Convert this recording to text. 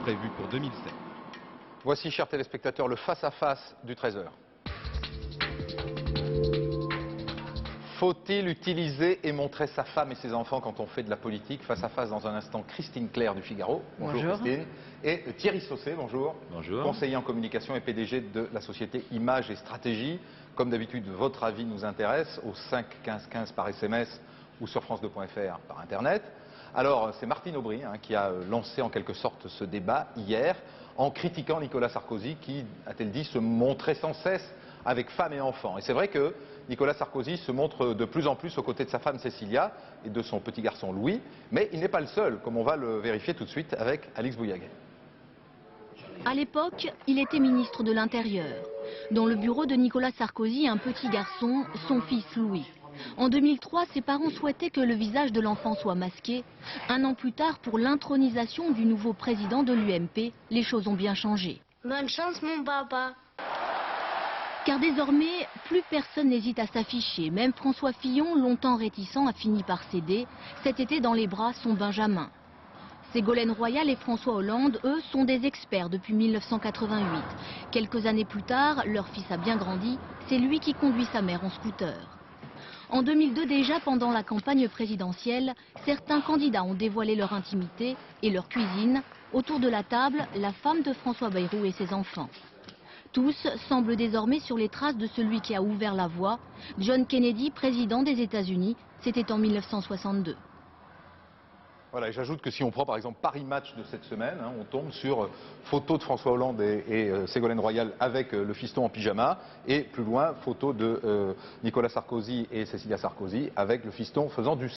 prévu pour 2007. Voici, chers téléspectateurs, le face-à-face du 13h. Faut-il utiliser et montrer sa femme et ses enfants quand on fait de la politique? Face à face dans un instant, Christine Claire du Figaro. Bonjour. Christine. Et Thierry Sausset, bonjour. Bonjour. Conseiller en communication et PDG de la société Image et Stratégie. Comme d'habitude, votre avis nous intéresse au 5 15 15 par SMS ou sur france2.fr par Internet. Alors, c'est Martine Aubry qui a lancé en quelque sorte ce débat hier en critiquant Nicolas Sarkozy qui, a-t-elle dit, se montrait sans cesse avec femmes et enfants. Et c'est vrai que Nicolas Sarkozy se montre de plus en plus aux côtés de sa femme Cécilia et de son petit garçon Louis, mais il n'est pas le seul, comme on va le vérifier tout de suite avec Alix Bouillaguet. À l'époque, il était ministre de l'Intérieur. Dans le bureau de Nicolas Sarkozy, un petit garçon, son fils Louis. En 2003, ses parents souhaitaient que le visage de l'enfant soit masqué. Un an plus tard, pour l'intronisation du nouveau président de l'UMP, les choses ont bien changé. Bonne chance, mon papa. Car désormais, plus personne n'hésite à s'afficher. Même François Fillon, longtemps réticent, a fini par céder. Cet été, dans les bras, son Benjamin. Ségolène Royal et François Hollande, eux, sont des experts depuis 1988. Quelques années plus tard, leur fils a bien grandi. C'est lui qui conduit sa mère en scooter. En 2002 déjà, pendant la campagne présidentielle, certains candidats ont dévoilé leur intimité et leur cuisine. Autour de la table, la femme de François Bayrou et ses enfants. Tous semblent désormais sur les traces de celui qui a ouvert la voie, John Kennedy, président des États-Unis. C'était en 1962. Voilà, et j'ajoute que si on prend par exemple Paris Match de cette semaine, on tombe sur photo de François Hollande et Ségolène Royal avec le fiston en pyjama, et plus loin, photo de Nicolas Sarkozy et Cécilia Sarkozy avec le fiston faisant du